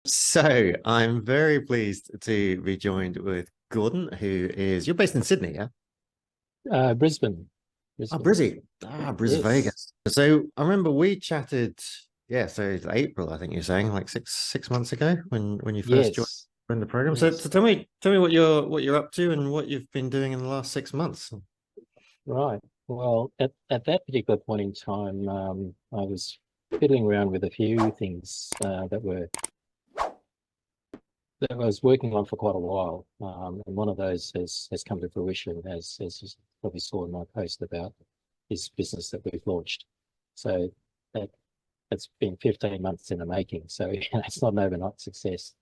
So I'm very pleased to be joined with Gordon, who is, you're based in Sydney, yeah? Brisbane. Oh, Brisbane. Brizzy. Ah, Yes. Vegas. So I remember we chatted, yeah, so it's April, I think you're saying, like six months ago when you first Yes. joined the program. So Yes. tell me what you're up to and what you've been doing in the last 6 months. Right. Well, at that particular point in time, I was fiddling around with a few things that I was working on for quite a while. And one of those has come to fruition, as you probably saw in my post about this business that we've launched. So that it's been 15 months in the making. So it's not an overnight success.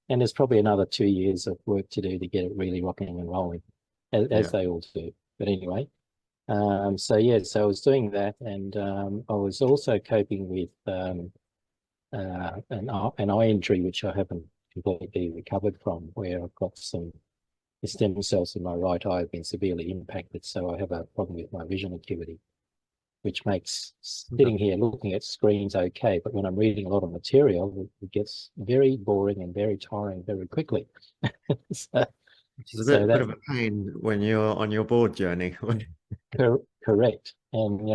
And there's probably another 2 years of work to do to get it really rocking and rolling, as Yeah. they all do. But anyway, so yeah, so I was doing that, and I was also coping with an eye injury, which I haven't completely recovered from, where I've got some stem cells in my right eye have been severely impacted. So I have a problem with my vision acuity, which makes sitting here looking at screens okay. But when I'm reading a lot of material, it gets very boring and very tiring very quickly. so, Which is a so bit that of a pain when you're on your board journey. correct. And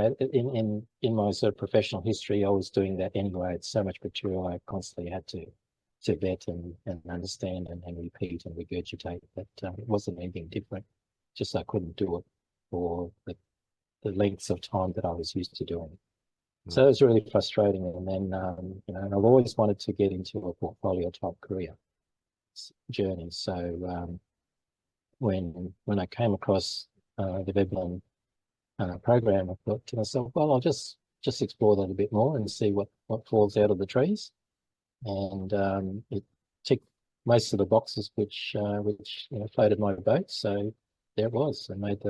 in my sort of professional history, I was doing that anyway. It's so much material I constantly had to vet and understand and repeat and regurgitate. But it wasn't anything different. Just I couldn't do it for the lengths of time that I was used to doing. So it was really frustrating. And then, and I've always wanted to get into a portfolio type career journey. So when I came across the Veblen program, I thought to myself, well, I'll just explore that a bit more and see what falls out of the trees. And it ticked most of the boxes which floated my boat. So there it was. I made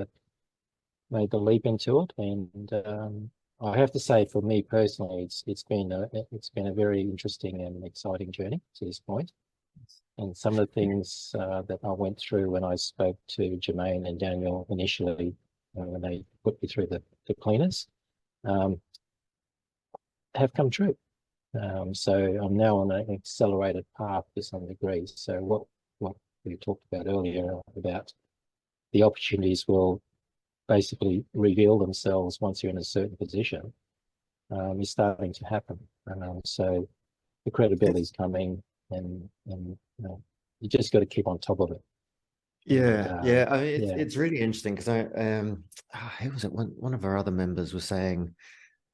the leap into it, and I have to say, for me personally, it's been a very interesting and exciting journey to this point. And some of the things that I went through when I spoke to Jermaine and Daniel initially, when they put me through the cleaners, um, have come true. So I'm now on an accelerated path to some degree. So what we talked about earlier about the opportunities will basically reveal themselves once you're in a certain position, is starting to happen. So the credibility is coming, and you just got to keep on top of it. And Yeah. I mean, it's yeah, it's really interesting because who was it? One of our other members was saying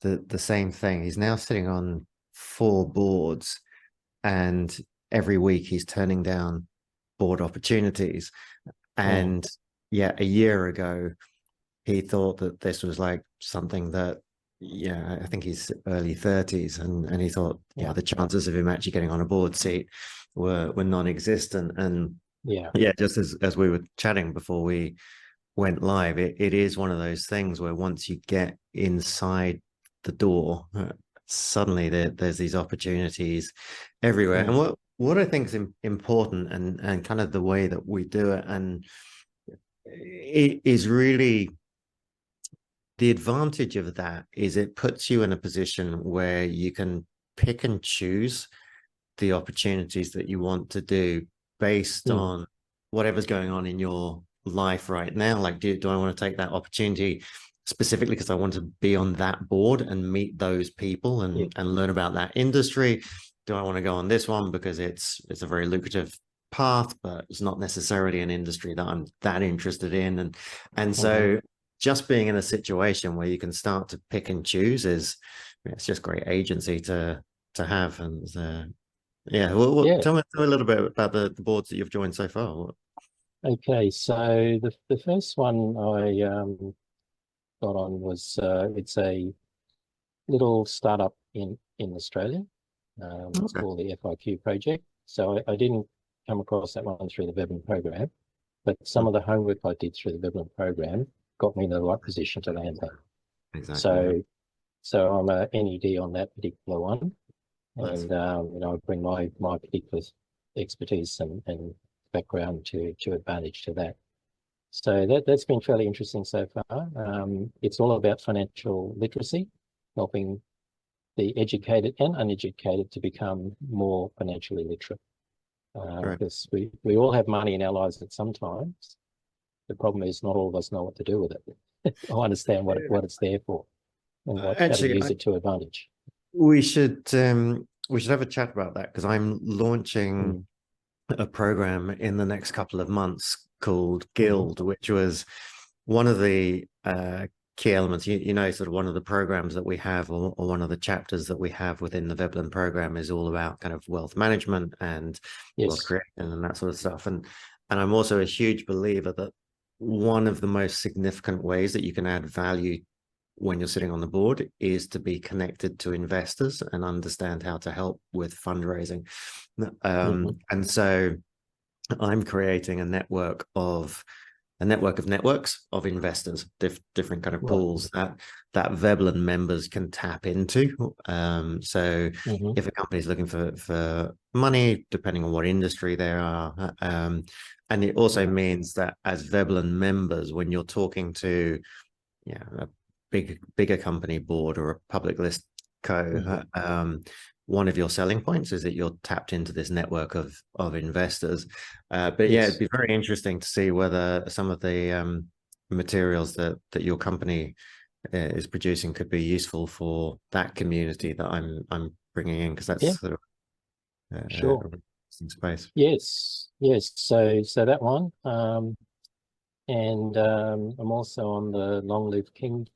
the same thing. He's now sitting on 4 boards, and every week he's turning down board opportunities. mm, And yeah, a year ago, he thought that this was like something that, yeah, I think he's early 30s, and he thought, yeah, yeah, the chances of him actually getting on a board seat were non-existent. And yeah, yeah, just as we were chatting before we went live, it is one of those things where once you get inside the door, suddenly there's these opportunities everywhere. And mm, what I think is important, and kind of the way that we do it, and it is really the advantage of that is it puts you in a position where you can pick and choose the opportunities that you want to do based mm, on whatever's going on in your life right now. Like, do I want to take that opportunity specifically because I want to be on that board and meet those people yeah, and learn about that industry? Do I want to go on this one because it's a very lucrative path, but it's not necessarily an industry that I'm that interested in? And mhm, so just being in a situation where you can start to pick and choose is, it's just great agency to have. And yeah, yeah. tell me a little bit about the boards that you've joined so far. Okay, so the first one I got on was it's a little startup in Australia. It's Okay. called the FIQ project. So I didn't come across that one through the Veblen program, but some Mm, of the homework I did through the Veblen program got me in the right position to land there. exactly. Yeah. So so I'm a NED on that particular one, Nice. and I bring my particular expertise and background to advantage to that. So that's been fairly interesting so far. It's all about financial literacy, helping the educated and uneducated to become more financially literate. Right. Because we all have money in our lives at some times. The problem is not all of us know what to do with it. I understand what it's there for and how to Actually, use it to advantage. we should have a chat about that, because I'm launching a program in the next couple of months called Guild, which was one of the key elements. Sort of one of the programs that we have, or one of the chapters that we have within the Veblen program, is all about kind of wealth management and wealth creation and that sort of stuff. And I'm also a huge believer that one of the most significant ways that you can add value when you're sitting on the board is to be connected to investors and understand how to help with fundraising. And so I'm creating a network of networks of investors, different kind of pools that Veblen members can tap into. So if a company is looking for money, depending on what industry they are, and it also means that as Veblen members, when you're talking to a bigger company board or a public list co, one of your selling points is that you're tapped into this network of investors. But it'd be very interesting to see whether some of the materials that your company is producing could be useful for that community that I'm bringing in, because that's sort of a interesting space. Yes. So that one, and I'm also on the Long Live King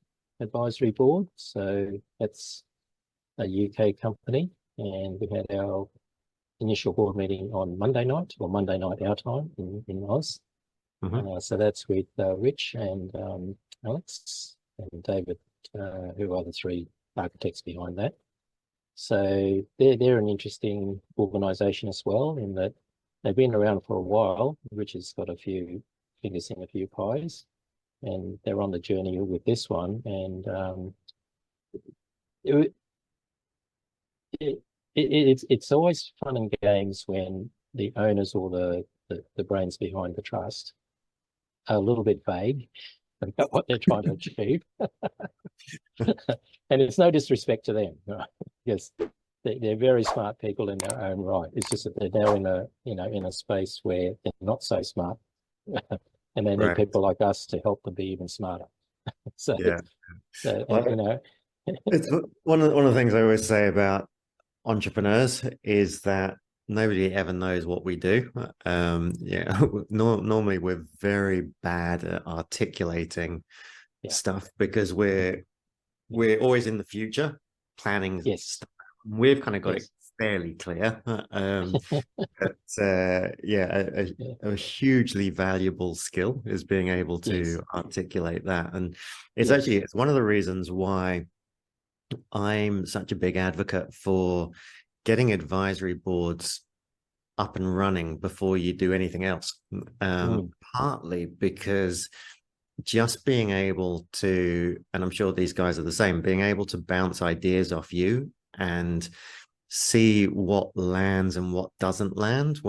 advisory board. So that's a UK company, and we had our initial board meeting on Monday night our time in Oz. So that's with Rich and Alex and David, who are the three architects behind that. So they're an interesting organisation as well, in that they've been around for a while. Rich has got a few fingers in a few pies, and they're on the journey with this one. And it's always fun and games when the owners or the brains behind the trust are a little bit vague about what they're trying to achieve. And it's no disrespect to them, right? Because they're very smart people in their own right. It's just that they're now in a space where they're not so smart, and they need people like us to help them be even smarter. So it's one of the things I always say about entrepreneurs is that nobody ever knows what we do. Normally we're very bad at articulating stuff, because we're always in the future planning stuff. We've kind of got it fairly clear. But a hugely valuable skill is being able to articulate that. And it's one of the reasons why I'm such a big advocate for getting advisory boards up and running before you do anything else. Partly because just being able to, and I'm sure these guys are the same, being able to bounce ideas off you and see what lands and what doesn't land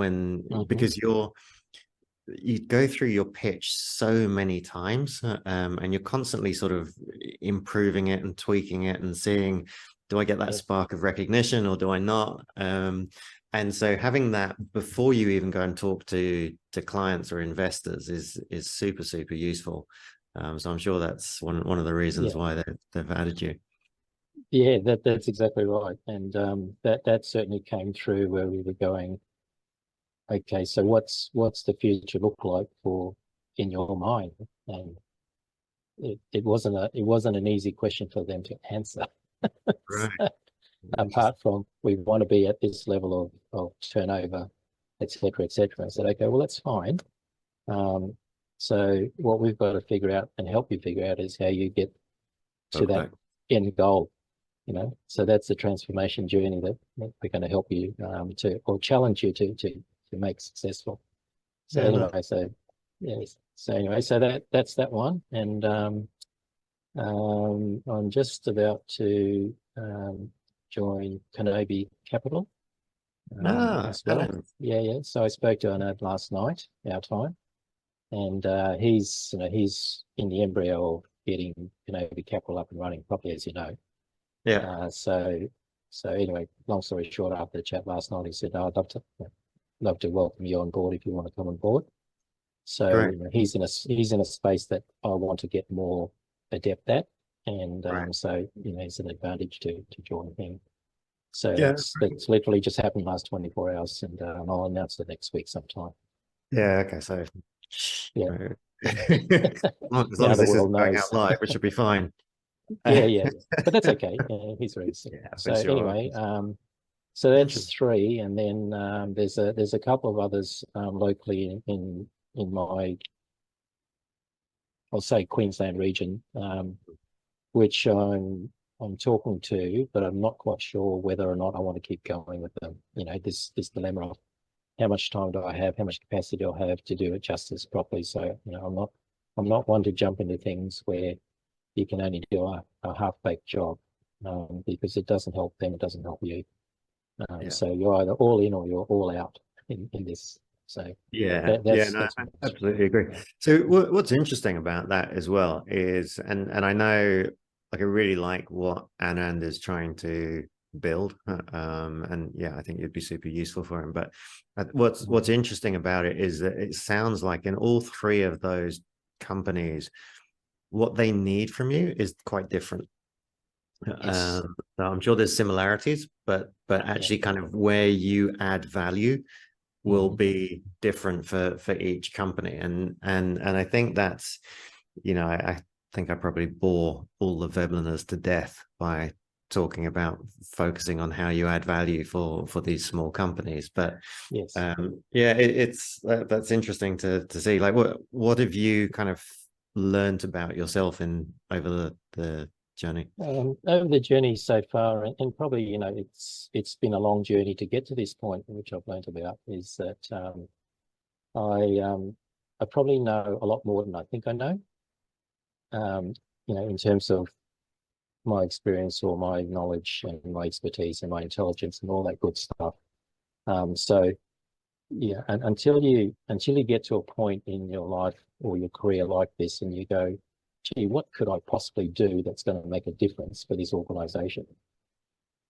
because you go through your pitch so many times, and you're constantly sort of improving it and tweaking it and seeing, do I get that spark of recognition or do I not? And so having that before you even go and talk to clients or investors is super, super useful. So I'm sure that's one of the reasons why they've added you. Yeah, that's exactly right. And that certainly came through where we were going, okay, so what's the future look like in your mind? And it wasn't an easy question for them to answer. Right. Apart from, we want to be at this level of turnover, etc. I said, okay, well, that's fine. So what we've got to figure out and help you figure out is how you get to that end goal. So that's the transformation journey that we're going to help you or challenge you to make successful. So that's that one. And I'm just about to join Kenobi Capital as well. So I spoke to Arnaud last night, our time, and he's in the embryo of getting Kenobi Capital up and running properly, as you know. Yeah. So So anyway, long story short, after the chat last night, he said, "Oh, I'd love to welcome you on board if you want to come on board." So Great. he's in a space that I want to get more adept at, and Right. so it's an advantage to join him. So Yeah. that's literally just happened last 24 hours, and I'll announce it next week sometime. Yeah. Okay. So, Yeah. as long Now as the this world isn't going out knows. live, it should be fine. Yeah, but that's okay. He's very sick. Yeah, So for sure. anyway, so that's Interesting. three, and then there's a couple of others locally in my, I'll say, Queensland region, which I'm talking to, but I'm not quite sure whether or not I want to keep going with them. This dilemma of how much time do I have, how much capacity do I have to do it justice properly. So I'm not one to jump into things where you can only do a half-baked job, because it doesn't help them, it doesn't help you. Yeah. So you're either all in or you're all out in this. So Yeah, no, that's I my absolutely agree. So what's interesting about that as well is, and I know, like, I really like what Anand is trying to build, and yeah, I think it'd be super useful for him. But what's interesting about it is that it sounds like in all three of those companies, what they need from you is quite different. Yes. So I'm sure there's similarities, but actually, kind of where you add value will be different for each company, and I think that's, I think I probably bore all the Vebleners to death by talking about focusing on how you add value for these small companies. But Yes. yeah, it's that's interesting to see. Like, what have you kind of learned about yourself in over the journey? Over the journey so far, and probably it's been a long journey to get to this point, which I've learned about, is that I probably know a lot more than I think I know. In terms of my experience or my knowledge and my expertise and my intelligence and all that good stuff. So yeah, and until you get to a point in your life or your career like this, and you go, gee, what could I possibly do that's going to make a difference for this organization?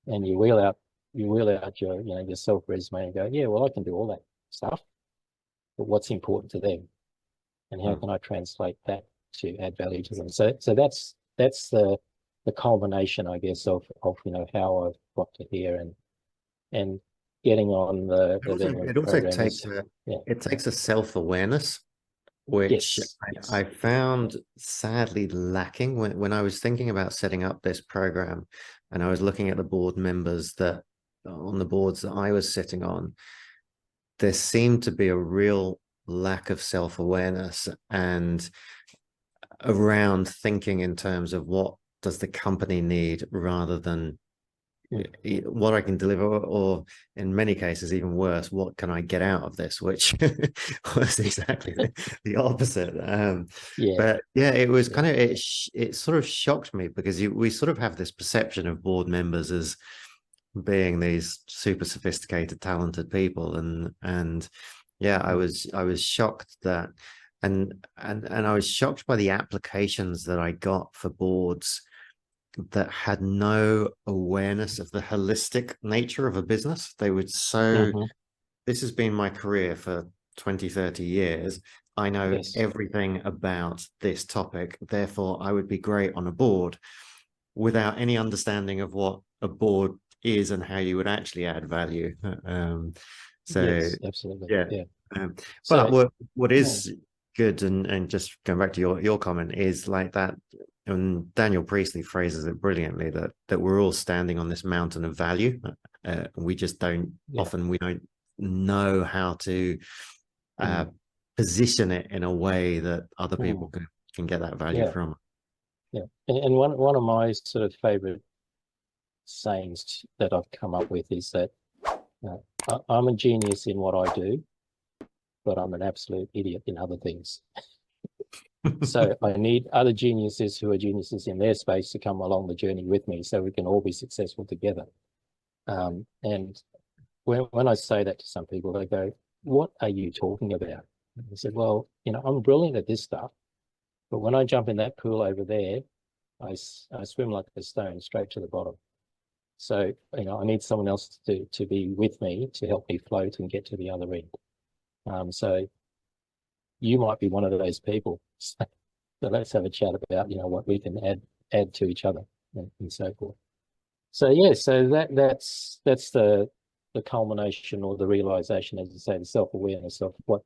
And you wheel out your your self resume and go, yeah, well, I can do all that stuff, but what's important to them, and how can I translate that to add value to them? So that's the culmination, I guess, of how I've got to here, and getting on the It Veblen also program takes is, yeah. a self-awareness, which Yes. Yes. I found sadly lacking when I was thinking about setting up this program, and I was looking at the board members that on the boards that I was sitting on. There seemed to be a real lack of self-awareness and around thinking in terms of what does the company need rather than what I can deliver, or in many cases, even worse, what can I get out of this, which was exactly the opposite. Yeah. But yeah, it was Yeah. kind of, it sort of shocked me because we sort of have this perception of board members as being these super sophisticated, talented people, and yeah, I was shocked that, and I was shocked by the applications that I got for boards that had no awareness of the holistic nature of a business. They would this has been my career for 20, 30 years. I know Yes. everything about this topic. Therefore, I would be great on a board, without any understanding of what a board is and how you would actually add value. So Yes, absolutely. yeah. Yeah. But So what yeah. is good, and just going back to your comment, is like that, and Daniel Priestley phrases it brilliantly, that we're all standing on this mountain of value. We just don't often, we don't know how to position it in a way that other people can get that value from. Yeah. And one of my sort of favorite sayings that I've come up with is that I'm a genius in what I do, but I'm an absolute idiot in other things. So I need other geniuses who are geniuses in their space to come along the journey with me, so we can all be successful together. And when I say that to some people, they go, "What are you talking about?" And I said, "Well, I'm brilliant at this stuff, but when I jump in that pool over there, I swim like a stone straight to the bottom. So, I need someone else to be with me to help me float and get to the other end. So you might be one of those people. So let's have a chat about, what we can add to each other and so forth. So yeah, so that's the culmination or the realization, as you say, the self-awareness of what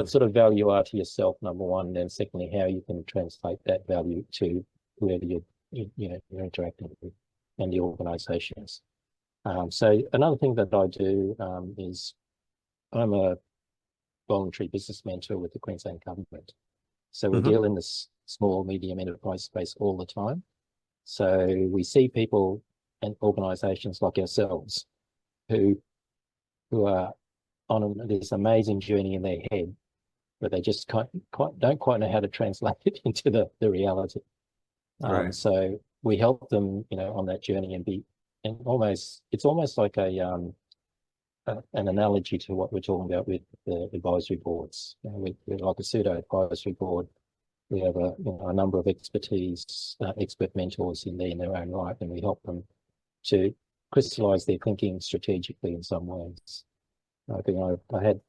sort of value are to yourself, number one, and then secondly, how you can translate that value to whoever you're interacting with and the organizations. So another thing that I do is I'm a voluntary business mentor with the Queensland government. So we deal in this small, medium enterprise space all the time. So we see people and organizations like ourselves who are on this amazing journey in their head, but they just don't quite know how to translate it into the reality. Right. So we help them, on that journey and it's almost like an analogy to what we're talking about with the advisory boards. We're like a pseudo advisory board. We have a number of expert mentors in there in their own right, and we help them to crystallize their thinking strategically in some ways. I think I had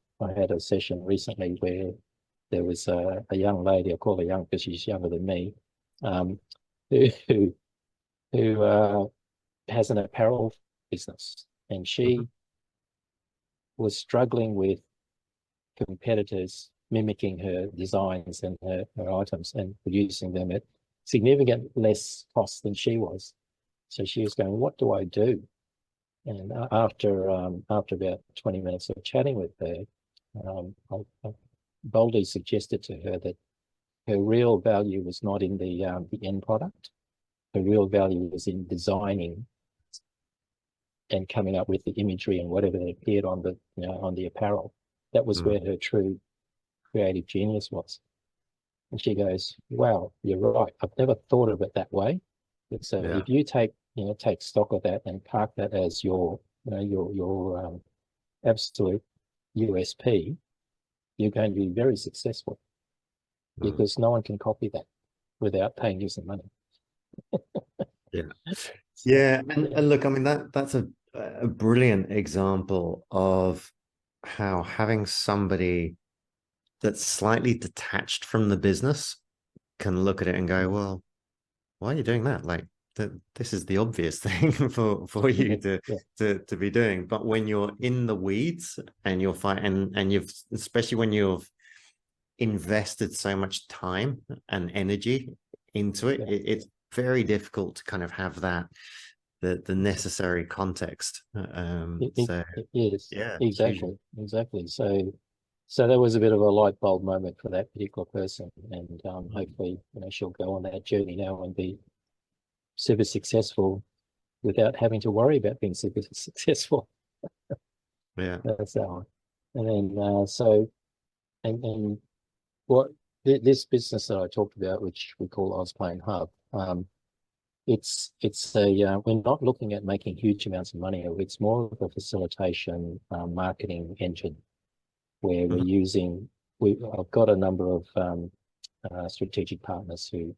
a session recently where there was a young lady, I call her young because she's younger than me, who has an apparel business, and she was struggling with competitors mimicking her designs and her items and producing them at significant less cost than she was. So she was going, what do I do? And after about 20 minutes of chatting with her, I boldly suggested to her that her real value was not in the end product. Her real value was in designing and coming up with the imagery and whatever appeared on the apparel. That was where her true creative genius was. And she goes, wow, you're right. I've never thought of it that way. So if you take stock of that and park that as your absolute USP, you're going to be very successful because no one can copy that without paying you some money. Yeah. Yeah. And look, I mean, that's a brilliant example of how having somebody that's slightly detached from the business can look at it and go, well, why are you doing that? Like, this is the obvious thing for you to be doing. But when you're in the weeds and you're fighting, and you've, especially when you've invested so much time and energy into it, it's very difficult to kind of have that the necessary context. It is. Yeah, Exactly. So that was a bit of a light bulb moment for that particular person, and hopefully, she'll go on that journey now and be super successful without having to worry about being super successful. Yeah. That's that one. And then and what this business that I talked about, which we call Ozplane Hub, we're not looking at making huge amounts of money. It's more of a facilitation marketing engine where I've got a number of strategic partners who,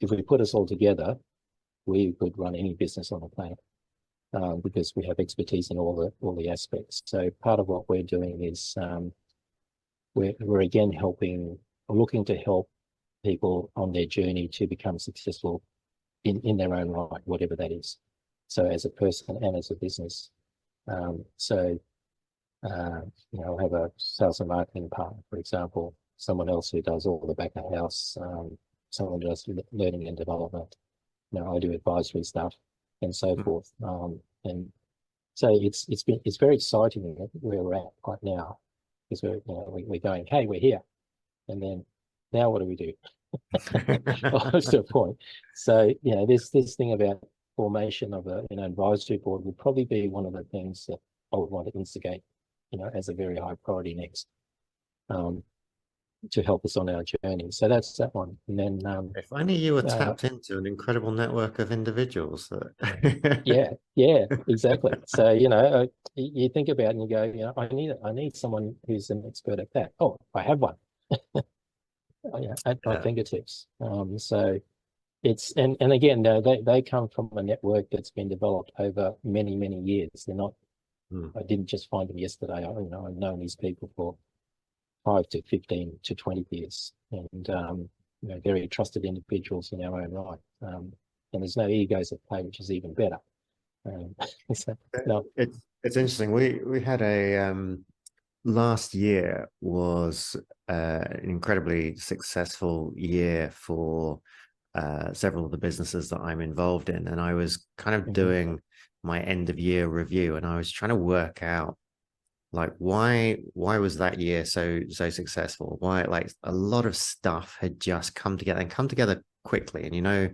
if we put us all together, we could run any business on the planet because we have expertise in all the aspects. So part of what we're doing is we're again looking to help people on their journey to become successful in their own right, whatever that is. So as a person and as a business. I have a sales and marketing partner, for example, someone else who does all the back of house, someone who does learning and development. I do advisory stuff and so forth. And so it's very exciting where we're at right now, because we're going, hey, we're here, and then now what do we do? Almost to a point. So this thing about formation of an advisory board would probably be one of the things that I would want to instigate, as a very high priority next, to help us on our journey. So that's that one. And then if only you were tapped into an incredible network of individuals. yeah, exactly. So you think about it and you go, I need someone who's an expert at that. Oh, I have one. At my fingertips. So it's and again, they come from a network that's been developed over many years. They're not. Mm. I didn't just find them yesterday. I've known these people for 5 to 15 to 20 years, and very trusted individuals in our own right. And there's no egos at play, which is even better. So, no, It's interesting. We had a last year was an incredibly successful year for several of the businesses that I'm involved in, and I was kind of doing my end of year review, and I was trying to work out like why was that year so successful? Why, like, a lot of stuff had just come together and come together quickly, and you know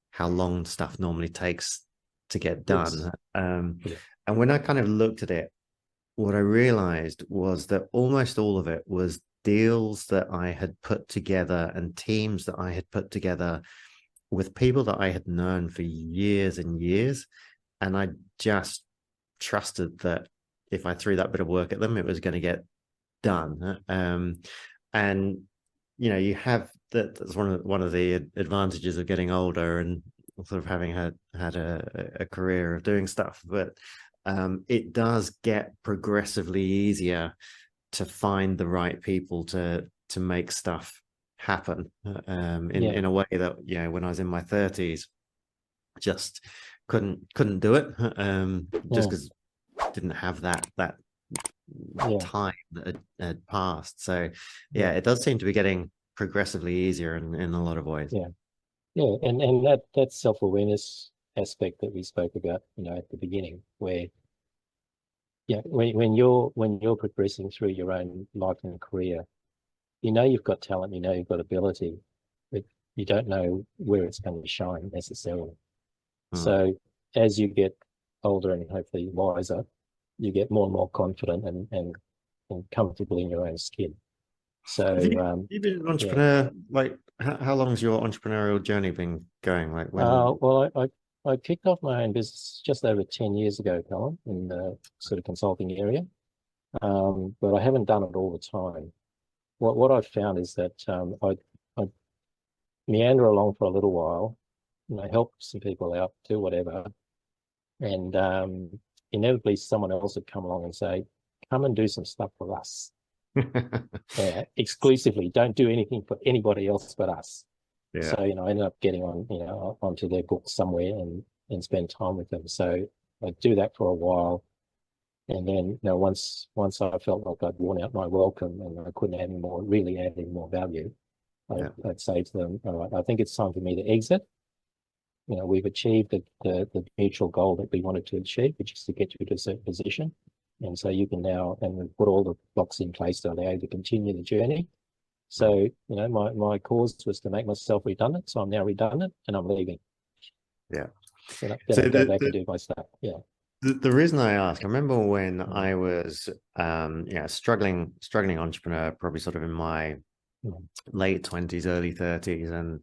how long stuff normally takes to get done. Yeah. And when I kind of looked at it, what I realized was that almost all of it was deals that I had put together and teams that I had put together with people that I had known for years and years. And I just trusted that if I threw that bit of work at them, it was going to get done. And you have that. That's one of the advantages of getting older and sort of having had a career of doing stuff. But it does get progressively easier to find the right people to make stuff happen in a way that when I was in my 30s, just couldn't do it just because didn't have that time that had passed. So it does seem to be getting progressively easier in a lot of ways. And that self-awareness aspect that we spoke about at the beginning, where when you're progressing through your own life and career, you've got talent, you've got ability, but you don't know where it's going to shine necessarily. So as you get older and hopefully wiser, you get more and more confident and comfortable in your own skin. So you've been an entrepreneur, like how long's your entrepreneurial journey been going? Like when well, I kicked off my own business just over 10 years ago, Callum, in the sort of consulting area. But I haven't done it all the time. What I've found is that I meander along for a little while, help some people out, do whatever, and inevitably someone else would come along and say, "Come and do some stuff for us." Exclusively, don't do anything for anybody else but us. So I ended up getting on onto their books somewhere and spend time with them. So I do that for a while, and then once I felt like I'd worn out my welcome and I couldn't really add any more value, I'd say to them, "All right, I think it's time for me to exit. We've achieved the mutual goal that we wanted to achieve, which is to get you to a certain position. And so you can now, and we've put all the blocks in place to allow you to continue the journey. So, my cause was to make myself redundant. So I'm now redundant and I'm leaving. Yeah. Then I go back and do my stuff. Yeah. The reason I ask, I remember when I was, struggling entrepreneur, probably sort of in my late 20s, early 30s, and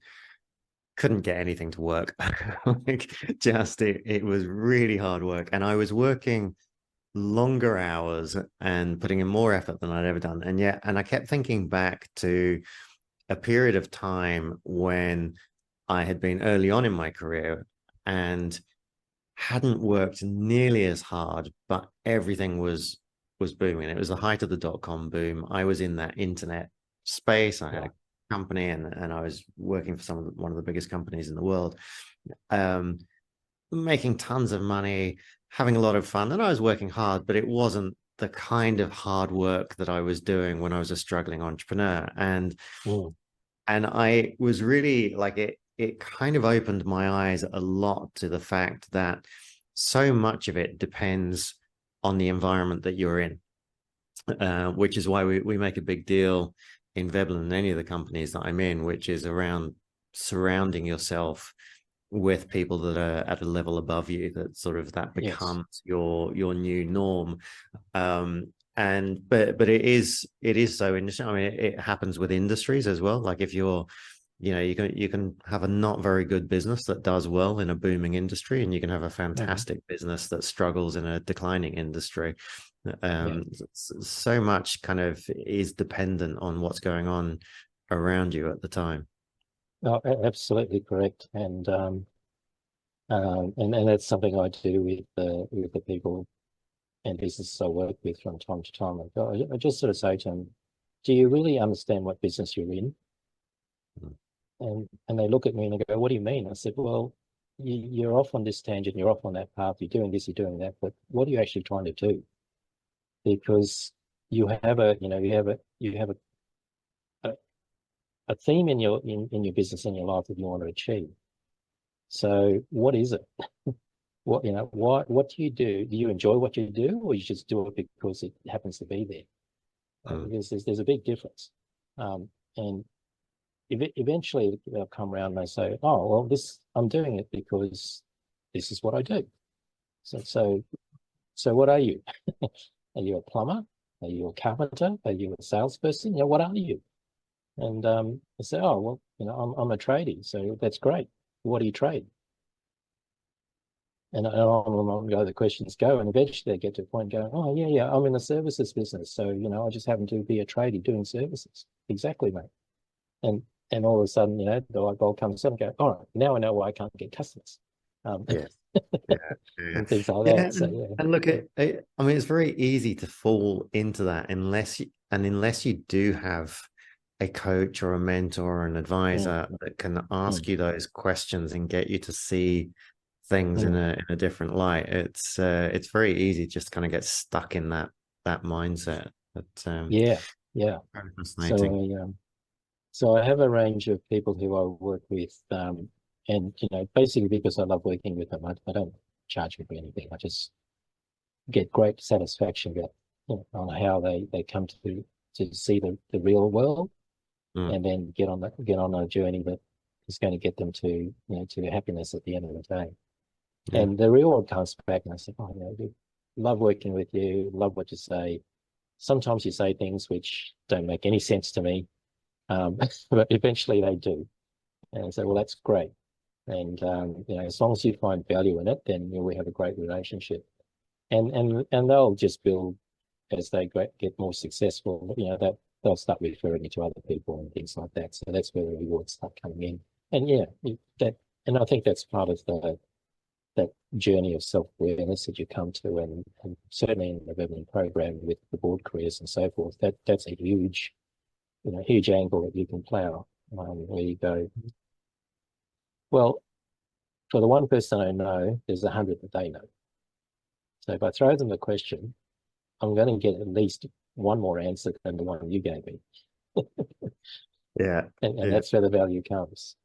couldn't get anything to work. Like, it was really hard work, and I was working longer hours and putting in more effort than I'd ever done. And I kept thinking back to a period of time when I had been early on in my career and hadn't worked nearly as hard, but everything was booming. It was the height of the dot-com boom. I was in that internet space. I had a company and I was working for one of the biggest companies in the world, making tons of money, having a lot of fun. And I was working hard, but it wasn't the kind of hard work that I was doing when I was a struggling entrepreneur. And I was really like, it kind of opened my eyes a lot to the fact that so much of it depends on the environment that you're in, which is why we make a big deal in Veblen and any of the companies that I'm in, which is around surrounding yourself with people that are at a level above you, that sort of that becomes your new norm. But it is so interesting. I mean, it happens with industries as well. Like if you're, you can have a not very good business that does well in a booming industry, and you can have a fantastic business that struggles in a declining industry. So much kind of is dependent on what's going on around you at the time. No, absolutely correct. And that's something I do with the people and businesses I work with from time to time. I just sort of say to them, do you really understand what business you're in? Mm. And they look at me and they go, what do you mean? I said, well, you're off on this tangent, you're off on that path, you're doing this, you're doing that, but what are you actually trying to do? Because you have a theme in your business, in your life that you want to achieve. So what is it? What do you do? Do you enjoy what you do, or you just do it because it happens to be there? Because there's a big difference. And eventually they'll come around and they say, oh, well, I'm doing it because this is what I do. So what are you? Are you a plumber? Are you a carpenter? Are you a salesperson? What are you? And I say, oh, well, I'm a tradie, so that's great. What do you trade? And on the questions go, and eventually they get to a point going, oh, yeah, I'm in the services business. So, I just happen to be a tradie doing services. Exactly, mate. And all of a sudden, the light bulb comes up and go, all right, now I know why I can't get customers. Yes. Yeah. And things like that. So, and look at, I mean, it's very easy to fall into that unless you do have a coach or a mentor or an advisor that can ask you those questions and get you to see things in a different light. It's very easy just to kind of get stuck in that mindset. But yeah. very fascinating. So I have a range of people who I work with, and basically because I love working with them, I don't charge them for anything. I just get great satisfaction on how they come to see the real world, and then get on a journey that is going to get them to to happiness at the end of the day. Yeah. And the reward comes back, and I say, oh, love working with you, love what you say. Sometimes you say things which don't make any sense to me, but eventually they do. And I say, well, that's great. And as long as you find value in it, then we have a great relationship. And they'll just build as they get more successful. That they'll start referring you to other people and things like that. So that's where the rewards start coming in. And and I think that's part of that journey of self-awareness that you come to, and certainly in the development program with the board careers and so forth. That's a huge angle that you can plow, where you go, well, for the one person I know, there's 100 that they know. So if I throw them the question, I'm going to get at least one more answer than the one you gave me. And that's where the value comes.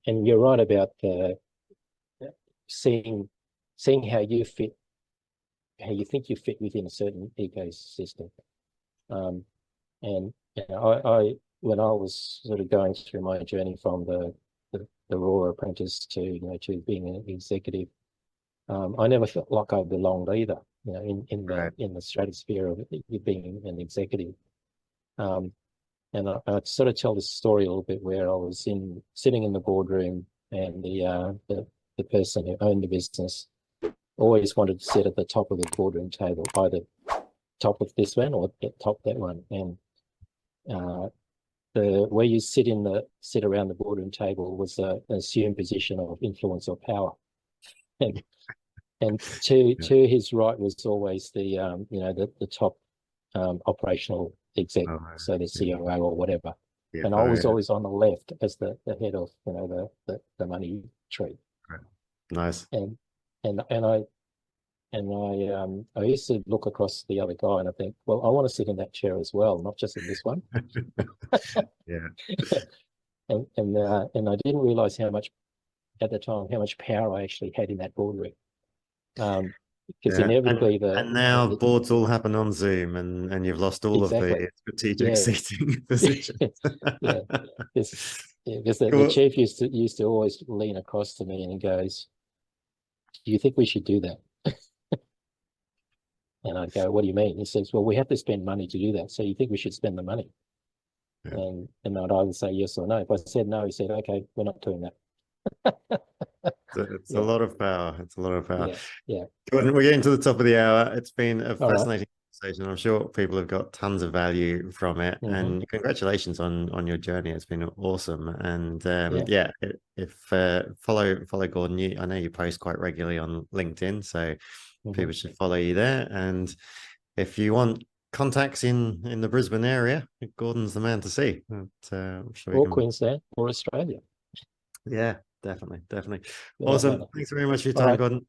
And you're right about seeing how you fit, how you think you fit within a certain ecosystem. And I when I was sort of going through my journey from the raw apprentice to being an executive, I never felt like I belonged either. In the stratosphere of being an executive. And I sort of tell this story a little bit, where I was sitting in the boardroom, and the person who owned the business always wanted to sit at the top of the boardroom table, either top of this one or top that one. And where you sit around the boardroom table was an assumed position of influence or power. And to his right was always the top operational exec, so the COO or whatever. And I was always on the left as the head of the money tree. Nice. And I used to look across the other guy and I think, well, I want to sit in that chair as well, not just in this one. And I didn't realize at the time how much power I actually had in that boardroom. Because inevitably and now boards all happen on Zoom, and you've lost all of the strategic seating positions. Because the chief used to always lean across to me and he goes, "Do you think we should do that?" And I'd go, "What do you mean?" He says, "Well, we have to spend money to do that. So you think we should spend the money?" And I'd either say yes or no. If I said no, he said, "Okay, we're not doing that." It's a lot of power. It's a lot of power. Yeah. Gordon, we're getting to the top of the hour. It's been a fascinating conversation. I'm sure people have got tons of value from it, and congratulations on your journey. It's been awesome. And if follow Gordon. I know you post quite regularly on LinkedIn, so people should follow you there. And if you want contacts in the Brisbane area, Gordon's the man to see. But, I'm sure or Queensland or Australia. Yeah, definitely. Awesome. Thanks very much for your time, Gordon.